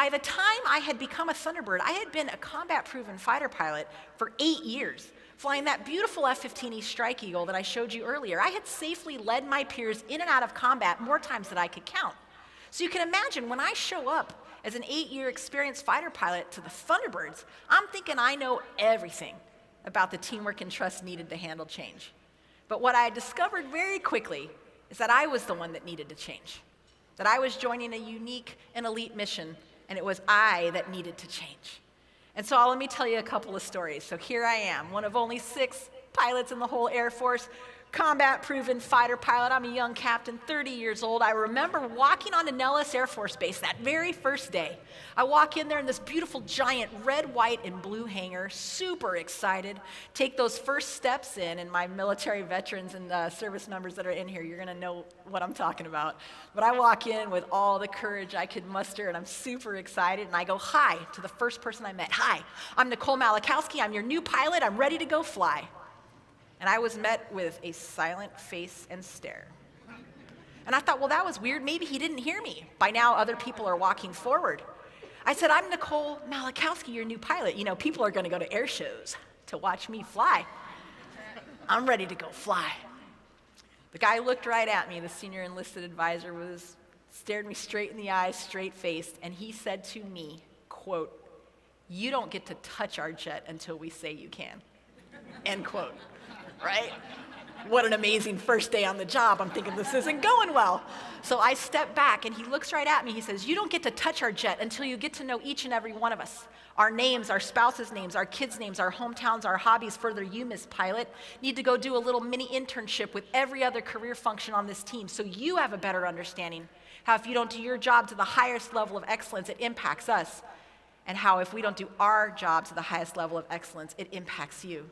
by the time I had become a Thunderbird, I had been a combat-proven fighter pilot for 8 years, flying that beautiful F-15E Strike Eagle that I showed you earlier. I had safely led my peers in and out of combat more times than I could count. So you can imagine when I show up as an 8-year experienced fighter pilot to the Thunderbirds, I'm thinking I know everything about the teamwork and trust needed to handle change. But what I discovered very quickly is that I was the one that needed to change, that I was joining a unique and elite mission, and it was I that needed to change. And so let me tell you a couple of stories. So here I am, one of only 6 pilots in the whole Air Force, combat-proven fighter pilot. I'm a young captain, 30 years old. I remember walking onto Nellis Air Force Base that very first day. I walk in there in this beautiful giant red, white, and blue hangar, super excited, take those first steps in, and my military veterans and service members that are in here, you're gonna know what I'm talking about. But I walk in with all the courage I could muster, and I'm super excited, and I go hi to the first person I met. Hi, I'm Nicole Malachowski. I'm your new pilot. I'm ready to go fly. And I was met with a silent face and stare. And I thought, well, that was weird. Maybe he didn't hear me. By now, other people are walking forward. I said, I'm Nicole Malachowski, your new pilot. You know, people are going to go to air shows to watch me fly. I'm ready to go fly. The guy looked right at me. The senior enlisted advisor stared me straight in the eyes, straight-faced, and he said to me, quote, "You don't get to touch our jet until we say you can," end quote. Right? What an amazing first day on the job. I'm thinking this isn't going well. So I step back and he looks right at me. He says, "You don't get to touch our jet until you get to know each and every one of us. Our names, our spouses' names, our kids' names, our hometowns, our hobbies. Further, you, Miss Pilot, need to go do a little mini internship with every other career function on this team so you have a better understanding how if you don't do your job to the highest level of excellence, it impacts us. And how if we don't do our job to the highest level of excellence, it impacts you."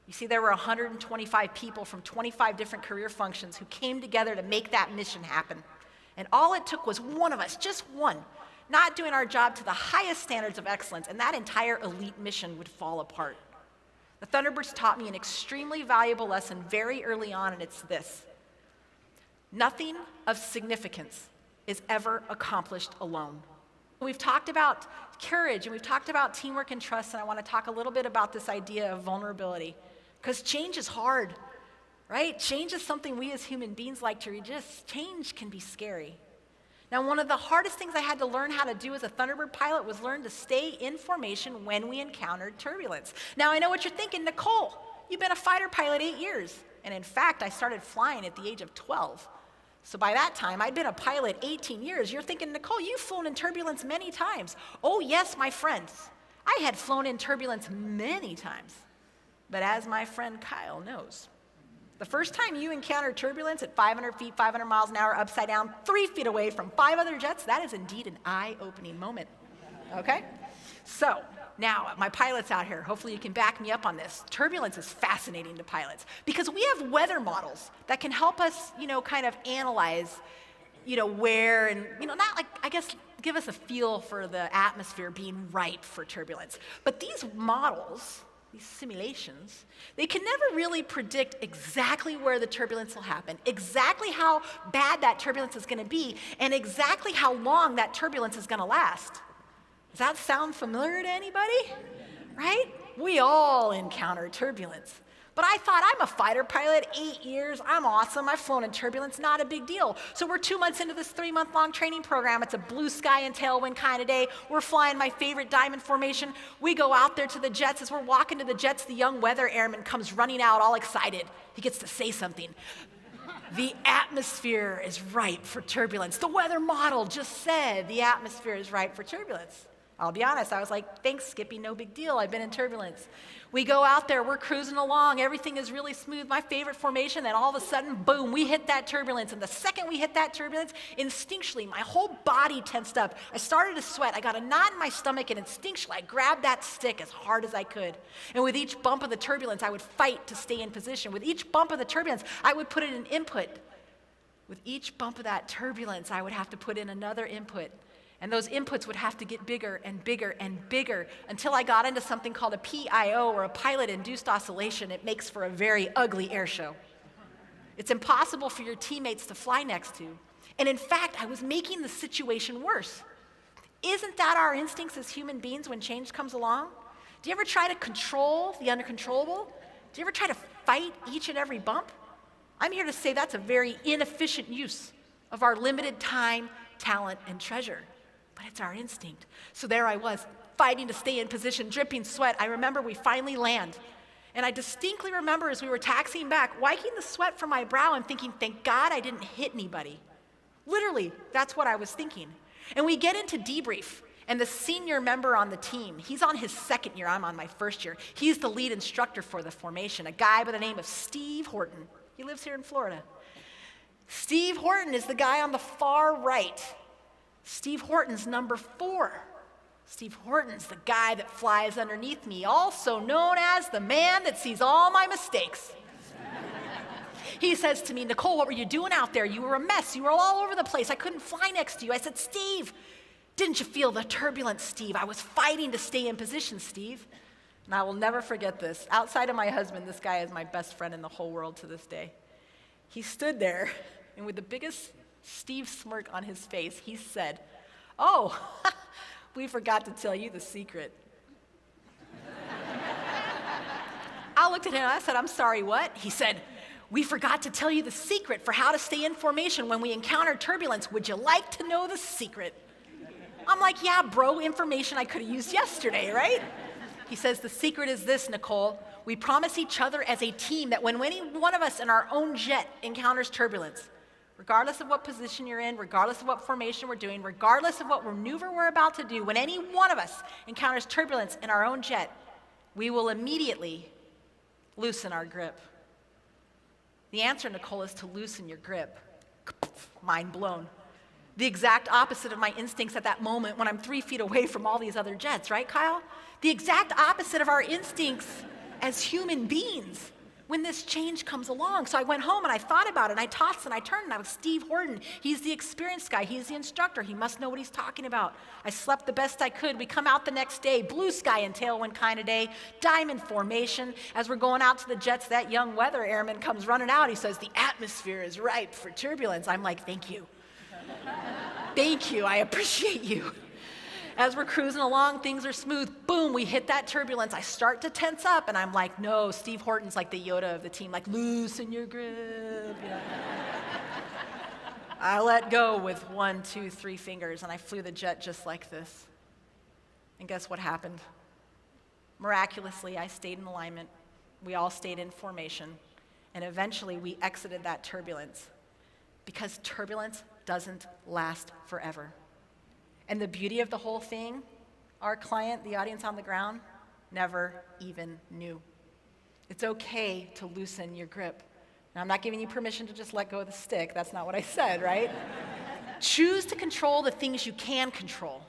You see, there were 125 people from 25 different career functions who came together to make that mission happen. And all it took was one of us, just one, not doing our job to the highest standards of excellence, and that entire elite mission would fall apart. The Thunderbirds taught me an extremely valuable lesson very early on, and it's this: nothing of significance is ever accomplished alone. We've talked about courage, and we've talked about teamwork and trust, and I want to talk a little bit about this idea of vulnerability. Because change is hard, right? Change is something we as human beings like to resist. Change can be scary. Now, one of the hardest things I had to learn how to do as a Thunderbird pilot was learn to stay in formation when we encountered turbulence. Now, I know what you're thinking, Nicole, you've been a fighter pilot 8 years. And in fact, I started flying at the age of 12. So by that time, I'd been a pilot 18 years. You're thinking, Nicole, you've flown in turbulence many times. Oh yes, my friends. I had flown in turbulence many times. But as my friend Kyle knows, the first time you encounter turbulence at 500 feet, 500 miles an hour, upside down, 3 feet away from 5 other jets, that is indeed an eye-opening moment, okay? So, now, my pilots out here, hopefully you can back me up on this. Turbulence is fascinating to pilots because we have weather models that can help us, kind of analyze, where and, not like, I guess, give us a feel for the atmosphere being ripe for turbulence. But these models, these simulations, they can never really predict exactly where the turbulence will happen, exactly how bad that turbulence is going to be, and exactly how long that turbulence is going to last. Does that sound familiar to anybody? Right? We all encounter turbulence. But I thought, I'm a fighter pilot, 8 years, I'm awesome, I've flown in turbulence, not a big deal. So we're 2 months into this 3-month-long training program. It's a blue sky and tailwind kind of day. We're flying my favorite diamond formation. We go out there to the jets. As we're walking to the jets, the young weather airman comes running out all excited. He gets to say something. The atmosphere is ripe for turbulence. The weather model just said the atmosphere is ripe for turbulence. I'll be honest, I was like, thanks, Skippy, no big deal. I've been in turbulence. We go out there, we're cruising along, everything is really smooth, my favorite formation, then all of a sudden, boom, we hit that turbulence. And the second we hit that turbulence, instinctually, my whole body tensed up. I started to sweat. I got a knot in my stomach, and instinctually, I grabbed that stick as hard as I could. And with each bump of the turbulence, I would fight to stay in position. With each bump of the turbulence, I would put in an input. With each bump of that turbulence, I would have to put in another input. And those inputs would have to get bigger and bigger and bigger until I got into something called a PIO, or a pilot-induced oscillation. It makes for a very ugly air show. It's impossible for your teammates to fly next to. And in fact, I was making the situation worse. Isn't that our instincts as human beings when change comes along? Do you ever try to control the uncontrollable? Do you ever try to fight each and every bump? I'm here to say that's a very inefficient use of our limited time, talent, and treasure. But it's our instinct. So there I was, fighting to stay in position, dripping sweat. I remember we finally land. And I distinctly remember as we were taxiing back, wiping the sweat from my brow and thinking, thank God I didn't hit anybody. Literally, that's what I was thinking. And we get into debrief, and the senior member on the team, he's on his second year, I'm on my first year. He's the lead instructor for the formation, a guy by the name of Steve Horton. He lives here in Florida. Steve Horton is the guy on the far right. Steve Horton's number 4. Steve Horton's the guy that flies underneath me, also known as the man that sees all my mistakes. He says to me, Nicole, what were you doing out there? You were a mess. You were all over the place. I couldn't fly next to you. I said, Steve, didn't you feel the turbulence, Steve? I was fighting to stay in position, Steve. And I will never forget this. Outside of my husband, this guy is my best friend in the whole world to this day. He stood there, and with the biggest Steve smirk on his face, he said, oh, we forgot to tell you the secret. I looked at him and I said, I'm sorry, what? He said, we forgot to tell you the secret for how to stay in formation when we encounter turbulence. Would you like to know the secret? I'm like, yeah, bro, information I could have used yesterday, right? He says, the secret is this, Nicole. We promise each other as a team that when any one of us in our own jet encounters turbulence, regardless of what position you're in, regardless of what formation we're doing, regardless of what maneuver we're about to do, when any one of us encounters turbulence in our own jet, we will immediately loosen our grip. The answer, Nicole, is to loosen your grip. Mind blown. The exact opposite of my instincts at that moment when I'm 3 feet away from all these other jets, right, Kyle? The exact opposite of our instincts as human beings when this change comes along. So I went home and I thought about it, and I tossed and I turned, and I was Steve Horton. He's the experienced guy. He's the instructor. He must know what he's talking about. I slept the best I could. We come out the next day, blue sky and tailwind kind of day, diamond formation. As we're going out to the jets, that young weather airman comes running out. He says, the atmosphere is ripe for turbulence. I'm like, thank you. Thank you. I appreciate you. As we're cruising along, things are smooth. Boom, we hit that turbulence. I start to tense up, and I'm like, no, Steve Horton's like the Yoda of the team, like, loosen your grip. You know? I let go with 1, 2, 3 fingers, and I flew the jet just like this. And guess what happened? Miraculously, I stayed in alignment. We all stayed in formation. And eventually, we exited that turbulence. Because turbulence doesn't last forever. And the beauty of the whole thing, our client, the audience on the ground, never even knew. It's okay to loosen your grip. Now, I'm not giving you permission to just let go of the stick. That's not what I said, right? Choose to control the things you can control.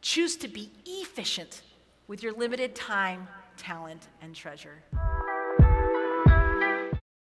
Choose to be efficient with your limited time, talent, and treasure.